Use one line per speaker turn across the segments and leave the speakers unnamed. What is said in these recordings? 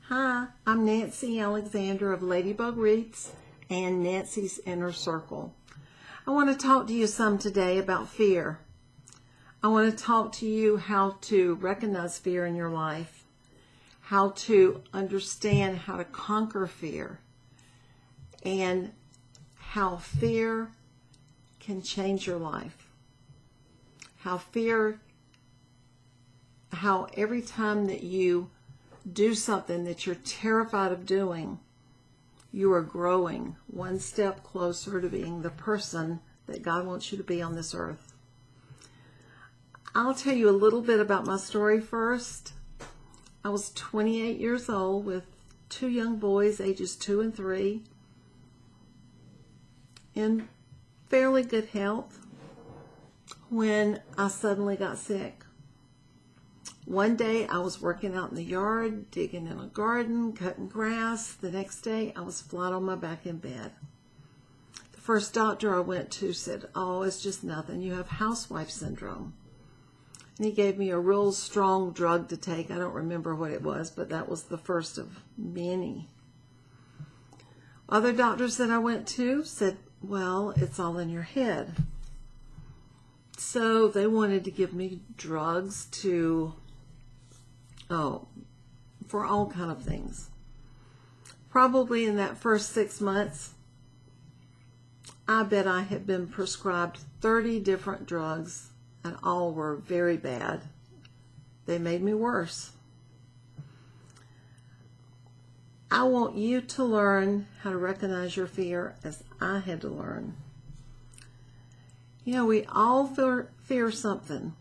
Hi, I'm Nancy Alexander of Ladybug Wreaths and Nancy's Inner Circle. I want to talk to you some today about fear. I want to talk to you how to recognize fear in your life, how to understand how to conquer fear, and how fear can change your life. How every time that you do something that you're terrified of doing, you are growing one step closer to being the person that God wants you to be on this earth. I'll tell you a little bit about my story first. I was 28 years old with two young boys, ages 2 and 3, in fairly good health when I suddenly got sick. One day I was working out in the yard, digging in a garden, cutting grass. The next day I was flat on my back in bed. The first doctor I went to said, "Oh, it's just nothing. You have housewife syndrome." And he gave me a real strong drug to take. I don't remember what it was, but that was the first of many. Other doctors that I went to said, "Well, it's all in your head." So they wanted to give me drugs for all kind of things. Probably in that first 6 months, I bet I had been prescribed 30 different drugs, and all were very bad. They made me worse. I want you to learn how to recognize your fear as I had to learn. You know, we all fear something,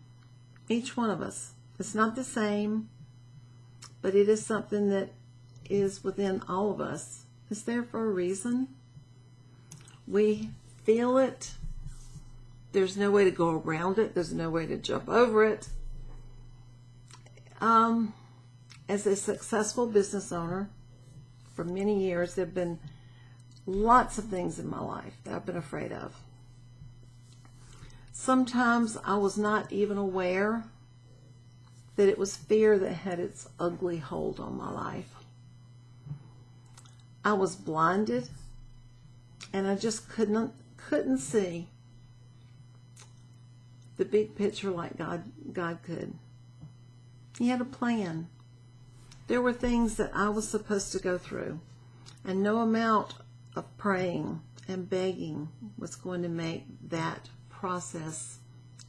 each one of us. It's not the same, but it is something that is within all of us. It's there for a reason. We feel it. There's no way to go around it. There's no way to jump over it. As a successful business owner for many years, there have been lots of things in my life that I've been afraid of. Sometimes I was not even aware that it was fear that had its ugly hold on my life. I was blinded, and I just couldn't see the big picture like God could. He had a plan. There were things that I was supposed to go through, and no amount of praying and begging was going to make that process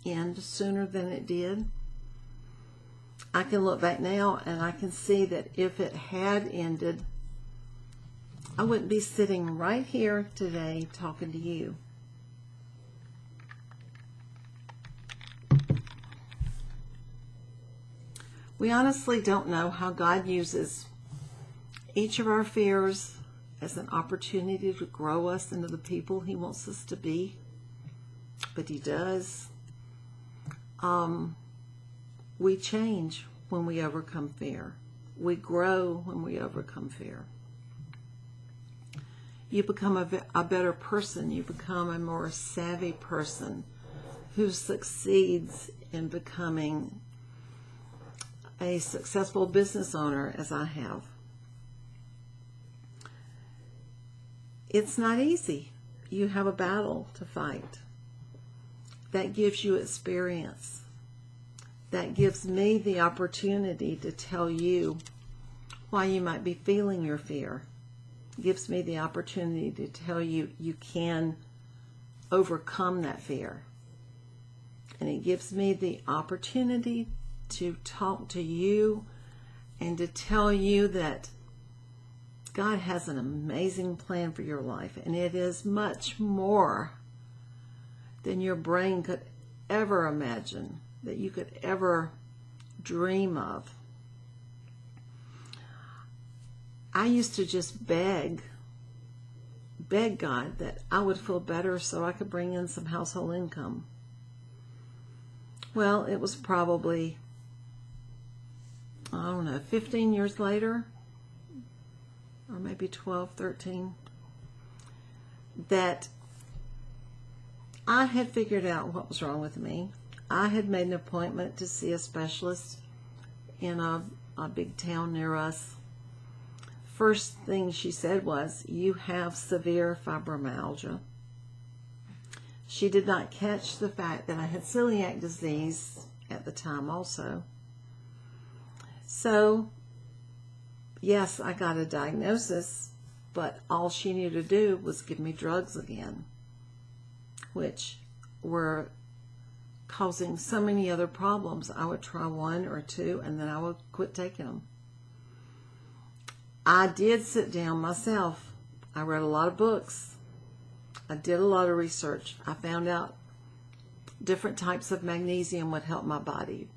end sooner than it did. I can look back now and I can see that if it had ended, I wouldn't be sitting right here today talking to you. We honestly don't know how God uses each of our fears as an opportunity to grow us into the people He wants us to be, but He does. We change when we overcome fear. We grow when we overcome fear. You become a better person. You become a more savvy person who succeeds in becoming a successful business owner, as I have. It's not easy. You have a battle to fight. That gives you experience. That gives me the opportunity to tell you why you might be feeling your fear. It gives me the opportunity to tell you you can overcome that fear. And it gives me the opportunity to talk to you and to tell you that God has an amazing plan for your life, and it is much more than your brain could ever imagine, that you could ever dream of. I used to just beg God that I would feel better so I could bring in some household income. Well, it was probably, 15 years later, or maybe 12, 13, that I had figured out what was wrong with me. I had made an appointment to see a specialist in a big town near us. first thing she said was, "You have severe fibromyalgia." She did not catch the fact that I had celiac disease at the time also. So, yes, I got a diagnosis, but all she knew to do was give me drugs again, which were causing so many other problems. I would try one or two, and then I would quit taking them. I did sit down myself. I read a lot of books. I did a lot of research. I found out different types of magnesium would help my body.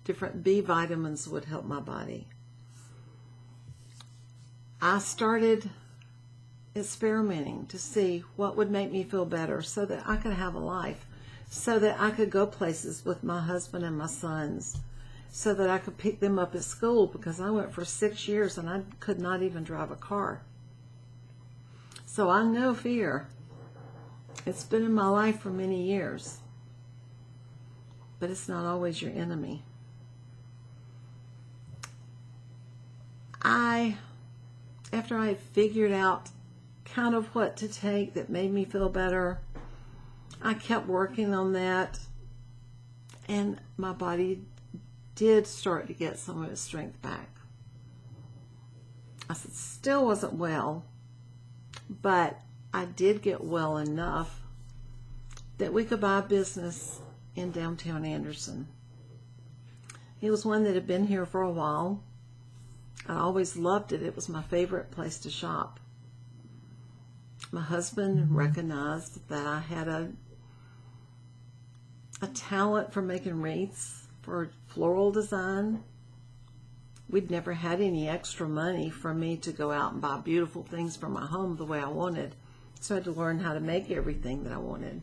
Different B vitamins would help my body. I started experimenting to see what would make me feel better so that I could have a life, so that I could go places with my husband and my sons, so that I could pick them up at school, because I went for 6 years and I could not even drive a car. So I know fear. It's been in my life for many years, but it's not always your enemy. After I figured out kind of what to take that made me feel better, I kept working on that, and my body did start to get some of its strength back. I still wasn't well, but I did get well enough that we could buy a business in downtown Anderson. It was one that had been here for a while. I always loved it. It was my favorite place to shop. My husband recognized that I had a talent for making wreaths, for floral design. We'd never had any extra money for me to go out and buy beautiful things for my home the way I wanted. So I had to learn how to make everything that I wanted.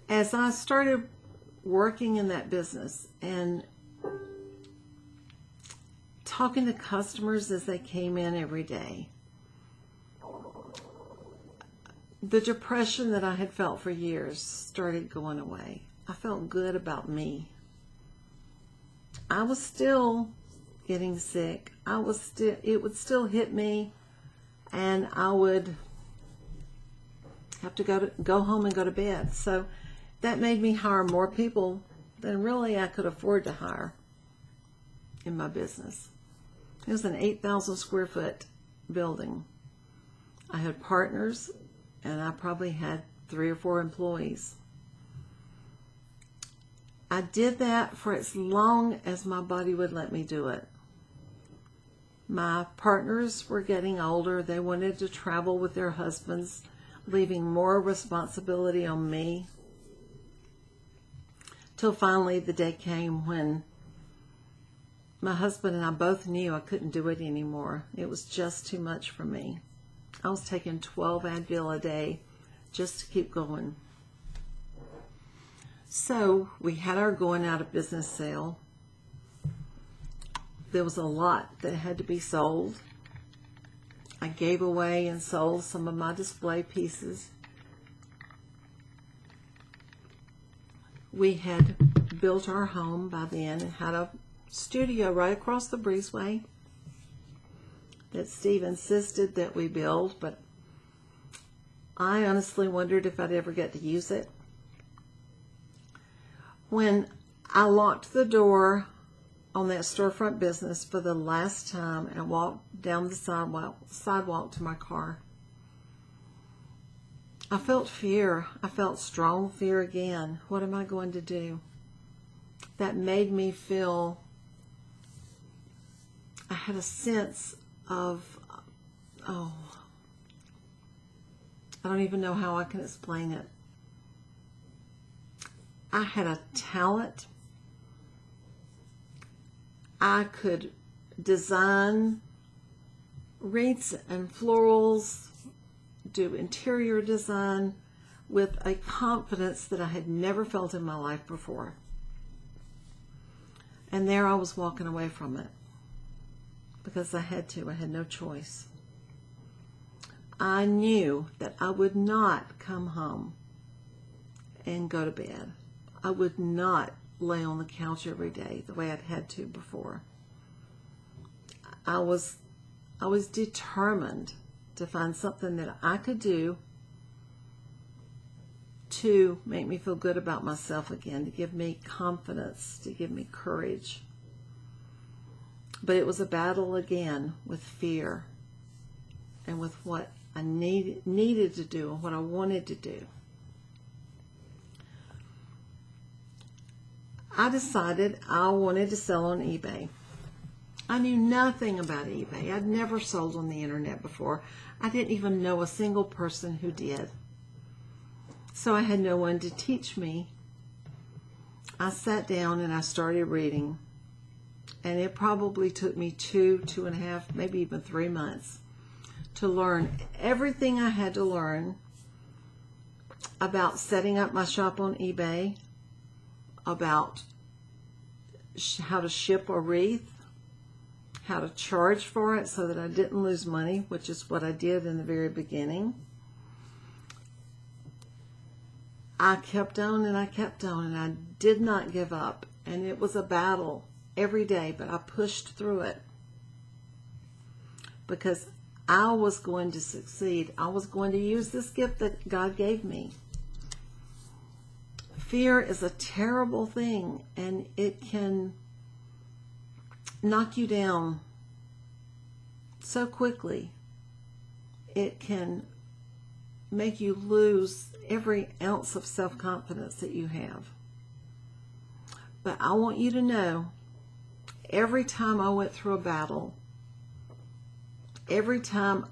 As I started working in that business and talking to customers as they came in every day, the depression that I had felt for years started going away. I felt good about me. I was still getting sick. It would still hit me, and I would have to go home and go to bed. So that made me hire more people than really I could afford to hire in my business. It was an 8,000 square foot building. I had partners, and I probably had 3 or 4 employees. I did that for as long as my body would let me do it. My partners were getting older. They wanted to travel with their husbands, leaving more responsibility on me. Till finally the day came when my husband and I both knew I couldn't do it anymore. It was just too much for me. I was taking 12 Advil a day just to keep going. So we had our going out of business sale. There was a lot that had to be sold. I gave away and sold some of my display pieces. We had built our home by then and had a studio right across the breezeway that Steve insisted that we build, but I honestly wondered if I'd ever get to use it. When I locked the door on that storefront business for the last time and walked down the sidewalk to my car, I felt fear. I felt strong fear again. What am I going to do? That made me feel, I had a sense of, I don't even know how I can explain it. I had a talent. I could design wreaths and florals, do interior design with a confidence that I had never felt in my life before. And there I was walking away from it because I had to. I had no choice. I knew that I would not come home and go to bed. I would not lay on the couch every day the way I'd had to before. I was determined to find something that I could do to make me feel good about myself again, to give me confidence, to give me courage. But it was a battle again with fear and with what I needed to do and what I wanted to do. I decided I wanted to sell on eBay. I knew nothing about eBay. I'd never sold on the internet before. I didn't even know a single person who did. So I had no one to teach me. I sat down and I started reading. And it probably took me 2.5, maybe even 3 months to learn everything I had to learn about setting up my shop on eBay, about how to ship a wreath, how to charge for it so that I didn't lose money, which is what I did in the very beginning. I kept on and I kept on, and I did not give up. And it was a battle every day, but I pushed through it because I was going to succeed. I was going to use this gift that God gave me. Fear is a terrible thing, and it can knock you down so quickly. It can make you lose every ounce of self-confidence that you have. But I want you to know, every time I went through a battle, every time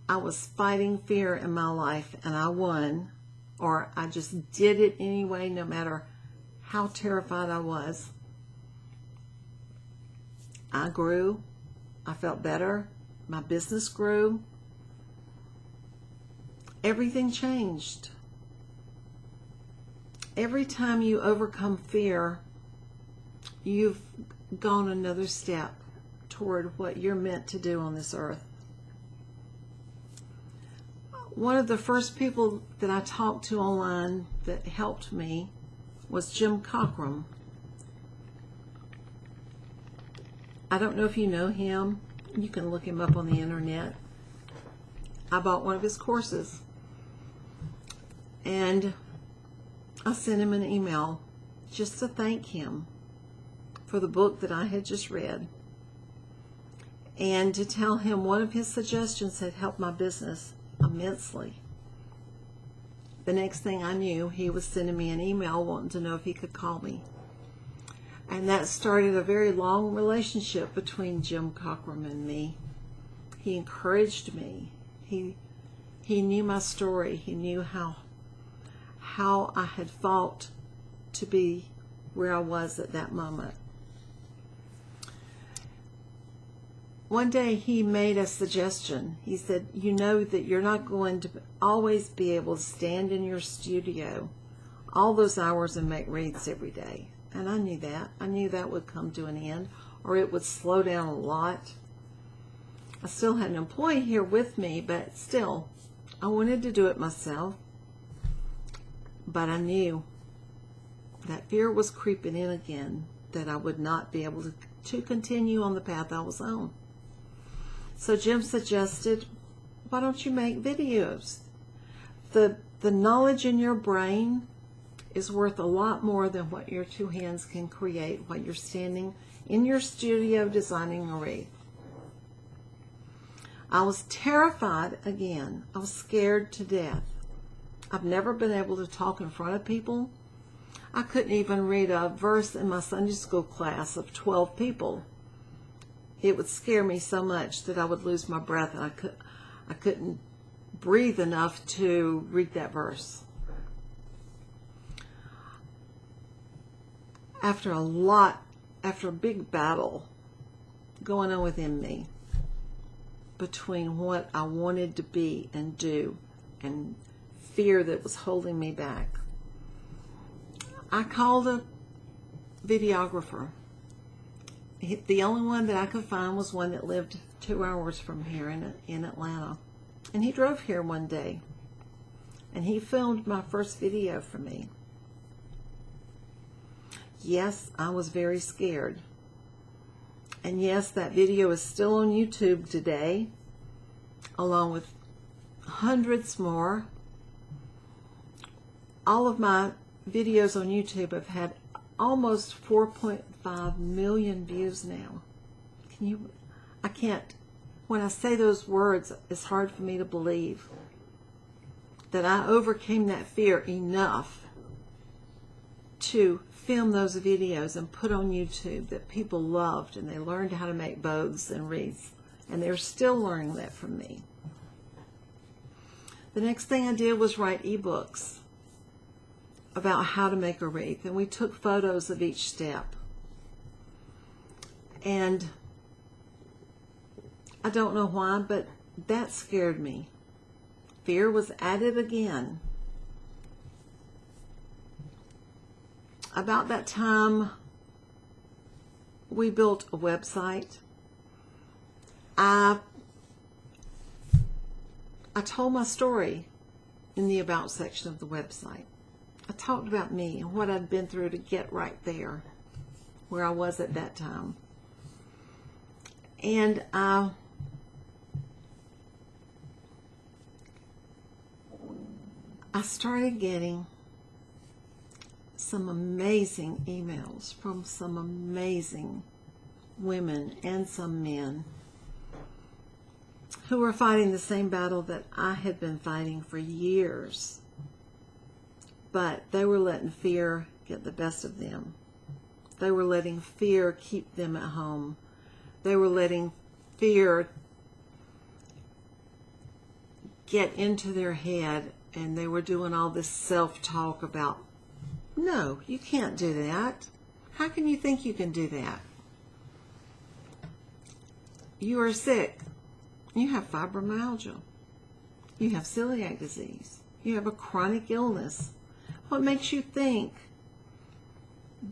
I was fighting fear in my life and I won, or I just did it anyway, no matter how terrified I was, I grew, I felt better, my business grew, everything changed. Every time you overcome fear, you've gone another step toward what you're meant to do on this earth. One of the first people that I talked to online that helped me was Jim Cockrum. I don't know if you know him. You can look him up on the internet. I bought one of his courses, and I sent him an email just to thank him for the book that I had just read, and to tell him one of his suggestions had helped my business immensely. The next thing I knew, he was sending me an email wanting to know if he could call me. And that started a very long relationship between Jim Cockrum and me. He encouraged me. He knew my story. He knew how I had fought to be where I was at that moment. One day he made a suggestion. He said, you know that you're not going to always be able to stand in your studio all those hours and make wreaths every day. And I knew that. I knew that would come to an end, or it would slow down a lot. I still had an employee here with me, but still, I wanted to do it myself. But I knew that fear was creeping in again, that I would not be able to continue on the path I was on. So Jim suggested, why don't you make videos? The knowledge in your brain is worth a lot more than what your two hands can create while you're standing in your studio designing a wreath. I was terrified again. I was scared to death. I've never been able to talk in front of people. I couldn't even read a verse in my Sunday school class of 12 people. It would scare me so much that I would lose my breath, and I couldn't breathe enough to read that verse. After a big battle going on within me between what I wanted to be and do and fear that was holding me back, I called a videographer. The only one that I could find was one that lived 2 hours from here in Atlanta. And he drove here one day, and he filmed my first video for me. Yes, I was very scared. And yes, that video is still on YouTube today, along with hundreds more. All of my videos on YouTube have had almost 4.5 million views now. I can't, when I say those words, it's hard for me to believe that I overcame that fear enough to film those videos and put on YouTube that people loved, and they learned how to make bows and wreaths, and they're still learning that from me. The next thing I did was write ebooks about how to make a wreath, and we took photos of each step. And I don't know why, but that scared me. Fear was added again. About that time, we built a website. I told my story in the About section of the website. I talked about me and what I'd been through to get right there, where I was at that time. And I started getting some amazing emails from some amazing women and some men who were fighting the same battle that I had been fighting for years. But they were letting fear get the best of them. They were letting fear keep them at home. They were letting fear get into their head, and they were doing all this self-talk about, no, you can't do that. How can you think you can do that? You are sick. You have fibromyalgia. You have celiac disease. You have a chronic illness. What makes you think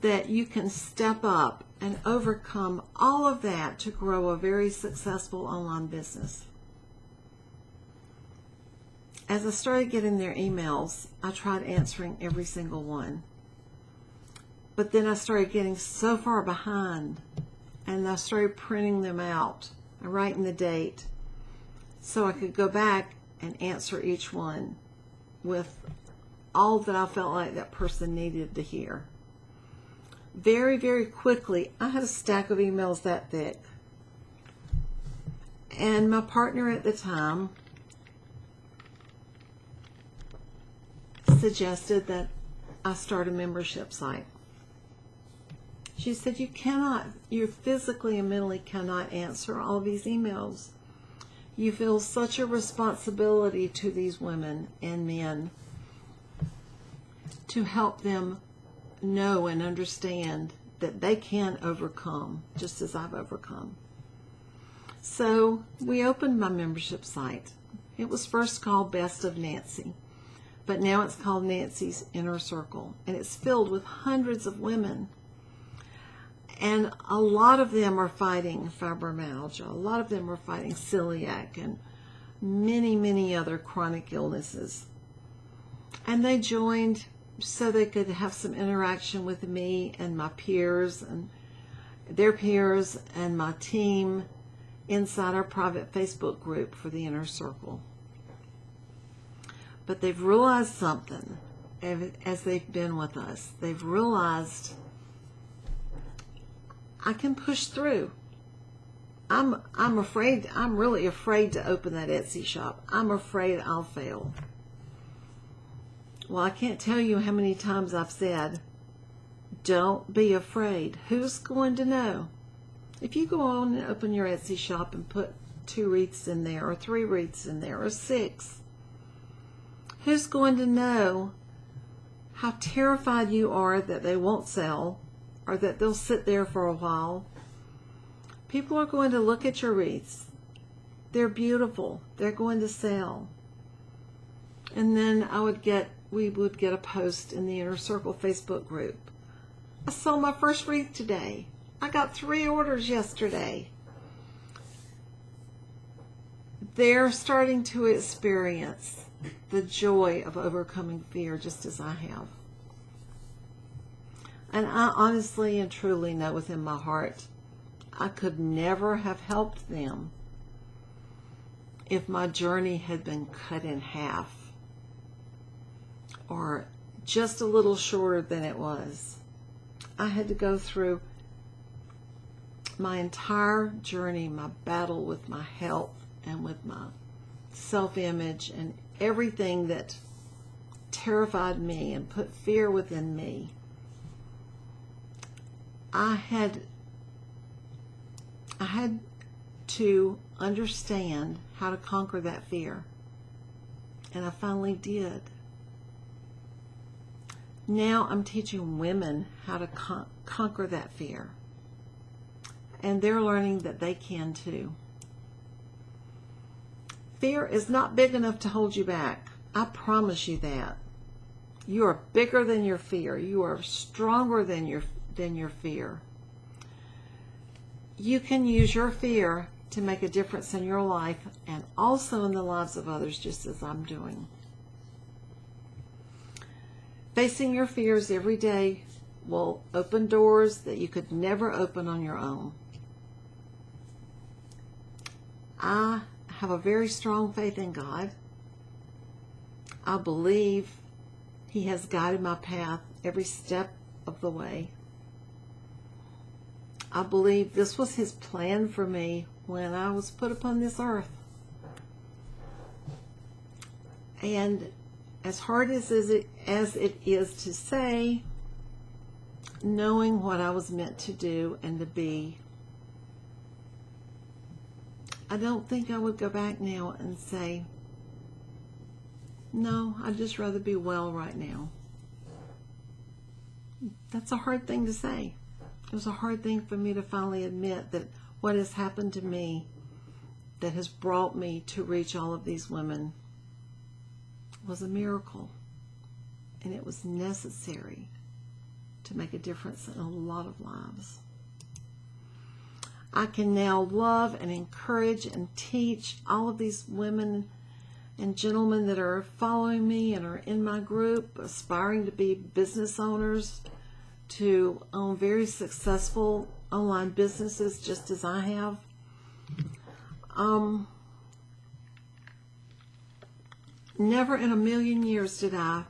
that you can step up and overcome all of that to grow a very successful online business? As I started getting their emails, I tried answering every single one. But then I started getting so far behind, and I started printing them out and writing the date so I could go back and answer each one with all that I felt like that person needed to hear. Very, very quickly, I had a stack of emails that thick. And my partner at the time suggested that I start a membership site. She said, you physically and mentally cannot answer all these emails. You feel such a responsibility to these women and men to help them know and understand that they can overcome, just as I've overcome. So we opened my membership site. It was first called Best of Nancy, but now it's called Nancy's Inner Circle, and it's filled with hundreds of women. And a lot of them are fighting fibromyalgia. A lot of them are fighting celiac and many, many other chronic illnesses. And they joined so they could have some interaction with me and my peers and their peers and my team inside our private Facebook group for the Inner Circle. But they've realized something as they've been with us. They've realized I can push through. I'm really afraid to open that Etsy shop. I'm afraid I'll fail. Well, I can't tell you how many times I've said, don't be afraid. Who's going to know? If you go on and open your Etsy shop and put 2 wreaths in there, or 3 wreaths in there, or 6, who's going to know how terrified you are that they won't sell, or that they'll sit there for a while? People are going to look at your wreaths. They're beautiful. They're going to sell. And then we would get a post in the Inner Circle Facebook group. I sold my first wreath today. I got 3 orders yesterday. They're starting to experience the joy of overcoming fear just as I have. And I honestly and truly know within my heart, I could never have helped them if my journey had been cut in half or just a little shorter than it was. I had to go through my entire journey, my battle with my health and with my self-image and everything that terrified me and put fear within me. I had to understand how to conquer that fear, and I finally did. Now I'm teaching women how to conquer that fear, and they're learning that they can too. Fear is not big enough to hold you back. I promise you that. You are bigger than your fear. You are stronger than your fear. You can use your fear to make a difference in your life and also in the lives of others, just as I'm doing. Facing your fears every day will open doors that you could never open on your own. I have a very strong faith in God. I believe He has guided my path every step of the way. I believe this was His plan for me when I was put upon this earth. And as hard as it is to say, knowing what I was meant to do and to be, I don't think I would go back now and say, no, I'd just rather be well right now. That's a hard thing to say. It was a hard thing for me to finally admit that what has happened to me that has brought me to reach all of these women was a miracle. And it was necessary to make a difference in a lot of lives. I can now love and encourage and teach all of these women and gentlemen that are following me and are in my group, aspiring to be business owners, to own very successful online businesses just as I have. Never in a million years did I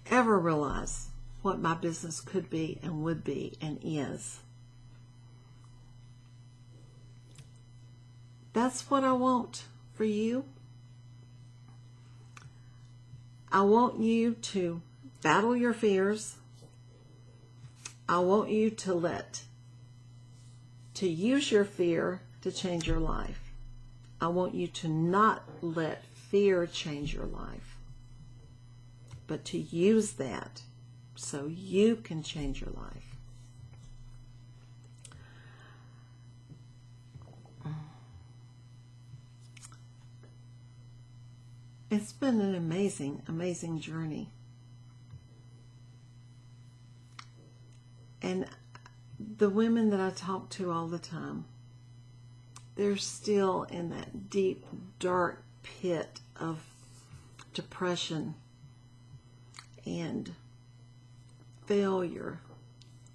ever realize what my business could be and would be and is. That's what I want for you. I want you to battle your fears. I want you to use your fear to change your life. I want you to not let fear change your life, but to use that so you can change your life. It's been an amazing, amazing journey. And the women that I talk to all the time, they're still in that deep, dark pit of depression and failure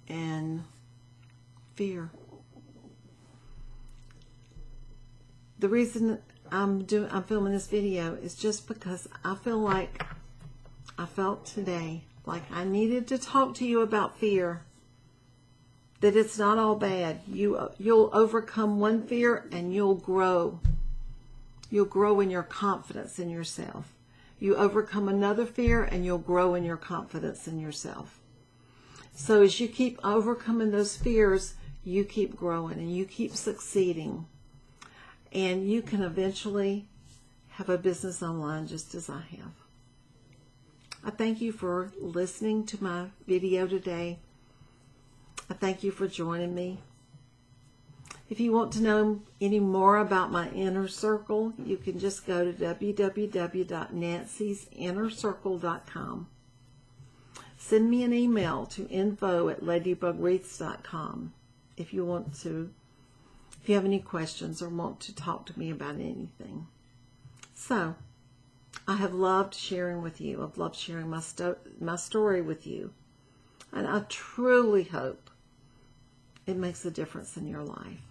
and fear. The reason I'm filming this video is just because I felt today like I needed to talk to you about fear. That it's not all bad. You'll overcome one fear and you'll grow. You'll grow in your confidence in yourself. You overcome another fear and you'll grow in your confidence in yourself. So as you keep overcoming those fears, you keep growing and you keep succeeding. And you can eventually have a business online just as I have. I thank you for listening to my video today. I thank you for joining me. If you want to know any more about my inner circle, you can just go to www.nancysinnercircle.com. Send me an email to info@ladybugwreaths.com if you have any questions or want to talk to me about anything. So, I have loved sharing with you. I've loved sharing my story with you. And I truly hope it makes a difference in your life.